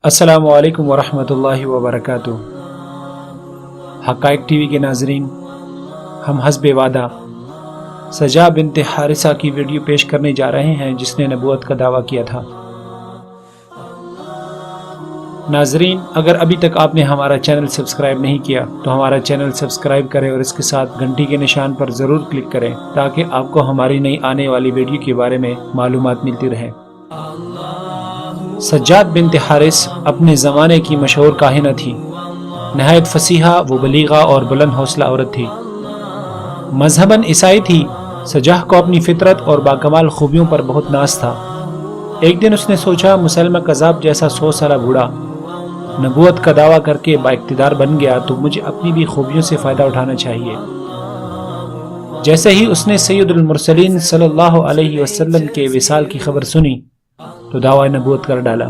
السلام علیکم ورحمۃ اللہ وبرکاتہ۔ حقائق ٹی وی کے ناظرین، ہم حسب وعدہ سجا بنت حارثہ کی ویڈیو پیش کرنے جا رہے ہیں جس نے نبوت کا دعویٰ کیا تھا۔ ناظرین، اگر ابھی تک آپ نے ہمارا چینل سبسکرائب نہیں کیا تو ہمارا چینل سبسکرائب کریں اور اس کے ساتھ گھنٹی کے نشان پر ضرور کلک کریں تاکہ آپ کو ہماری نئی آنے والی ویڈیو کے بارے میں معلومات ملتی رہے۔ سجاد بنت حارث اپنے زمانے کی مشہور کاہنہ تھی۔ نہایت فصیحہ و بلیغہ اور بلند حوصلہ عورت تھی۔ مذہباً عیسائی تھی۔ سجاہ کو اپنی فطرت اور باکمال خوبیوں پر بہت ناز تھا۔ ایک دن اس نے سوچا، مسلمہ کذاب جیسا 100 سالہ بوڑھا نبوت کا دعویٰ کر کے بااقتدار بن گیا تو مجھے اپنی بھی خوبیوں سے فائدہ اٹھانا چاہیے۔ جیسے ہی اس نے سید المرسلین صلی اللہ علیہ وسلم کے وصال کی خبر سنی تو دعویٰ نبوت کر ڈالا۔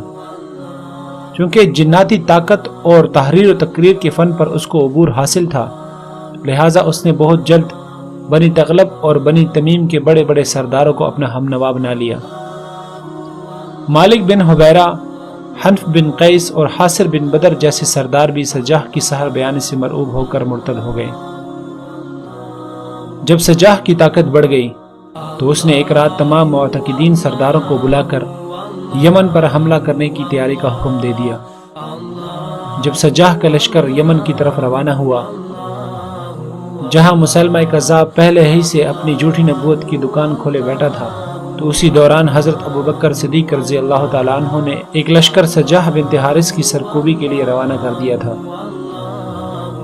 چونکہ جناتی طاقت اور تحریر و تقریر کے فن پر اس کو عبور حاصل تھا، لہٰذا اس نے بہت جلد بنی تغلب اور بنی تمیم کے بڑے بڑے سرداروں کو اپنا ہم نوا بنا لیا۔ مالک بن حبیرہ، حنف بن قیس اور حاصر بن بدر جیسے سردار بھی سجاہ کی سحر بیانی سے مرعوب ہو کر مرتد ہو گئے۔ جب سجاہ کی طاقت بڑھ گئی تو اس نے ایک رات تمام معتقدین سرداروں کو بلا کر یمن پر حملہ کرنے کی تیاری کا حکم دے دیا۔ جب سجاہ کا لشکر یمن کی طرف روانہ ہوا، جہاں مسلمہ کذاب پہلے ہی سے اپنی جھوٹی نبوت کی دکان کھولے بیٹھا تھا، تو اسی دوران حضرت ابوبکر صدیق رضی اللہ تعالیٰ عنہ نے ایک لشکر سجاہ بنت حارث کی سرکوبی کے لیے روانہ کر دیا تھا۔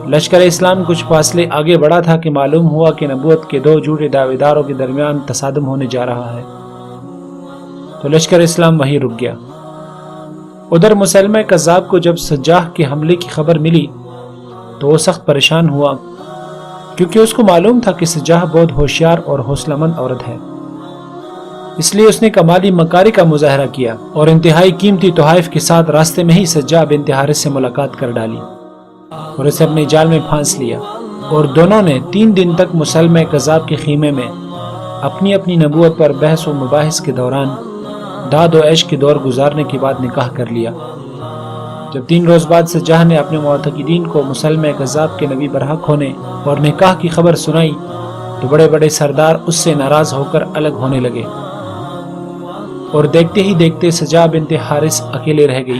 لشکر اسلام کچھ فاصلے آگے بڑھا تھا کہ معلوم ہوا کہ نبوت کے دو جھوٹے دعوے داروں کے درمیان تصادم ہونے جا رہا ہے، تو لشکر اسلام وہیں رک گیا۔ ادھر مسلمہ کذاب کو جب سجاہ کے حملے کی خبر ملی تو وہ سخت پریشان ہوا، کیونکہ اس کو معلوم تھا کہ سجاہ بہت ہوشیار اور حوصلہ مند عورت ہے۔ اس لیے اس نے کمالی مکاری کا مظاہرہ کیا اور انتہائی قیمتی تحائف کے ساتھ راستے میں ہی سجاہ بنت حارث سے ملاقات کر ڈالی اور اسے اپنے جال میں پھانس لیا، اور دونوں نے 3 دن تک مسلمہ کذاب کے خیمے میں اپنی اپنی نبوت پر بحث و مباحث کے دوران داد و عیش کے دور گزارنے کے بعد نکاح کر لیا۔ جب 3 روز بعد سجاہ نے اپنے معتقدین کو مسلمہ کذاب کے نبی برحق ہونے اور نکاح کی خبر سنائی تو بڑے بڑے سردار اس سے ناراض ہو کر الگ ہونے لگے، اور دیکھتے ہی دیکھتے سجاہ بنت حارث اکیلے رہ گئی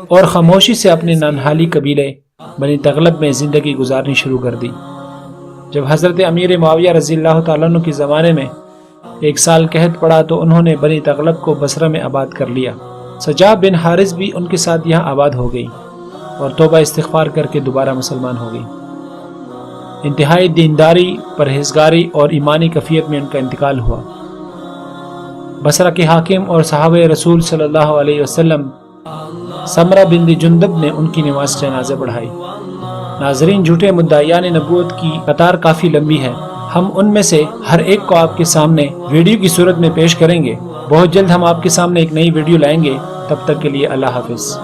اور خاموشی سے اپنے ننہالی قبیلے بنی تغلب میں زندگی گزارنی شروع کر دی۔ جب حضرت امیر معاویہ رضی اللہ تعالیٰ عنہ کے زمانے میں 1 سال قحط پڑا تو انہوں نے بنی تغلب کو بصرہ میں آباد کر لیا۔ سجاہ بن حارث بھی ان کے ساتھ یہاں آباد ہو گئی اور توبہ استغفار کر کے دوبارہ مسلمان ہو گئی۔ انتہائی دینداری، پرہیزگاری اور ایمانی کیفیت میں ان کا انتقال ہوا۔ بصرہ کے حاکم اور صحابہ رسول صلی اللہ علیہ وسلم سمرہ بنت جندب نے ان کی نماز جنازہ پڑھائی۔ ناظرین، جھوٹے مدعیان نبوت کی قطار کافی لمبی ہے۔ ہم ان میں سے ہر ایک کو آپ کے سامنے ویڈیو کی صورت میں پیش کریں گے۔ بہت جلد ہم آپ کے سامنے ایک نئی ویڈیو لائیں گے۔ تب تک کے لیے اللہ حافظ۔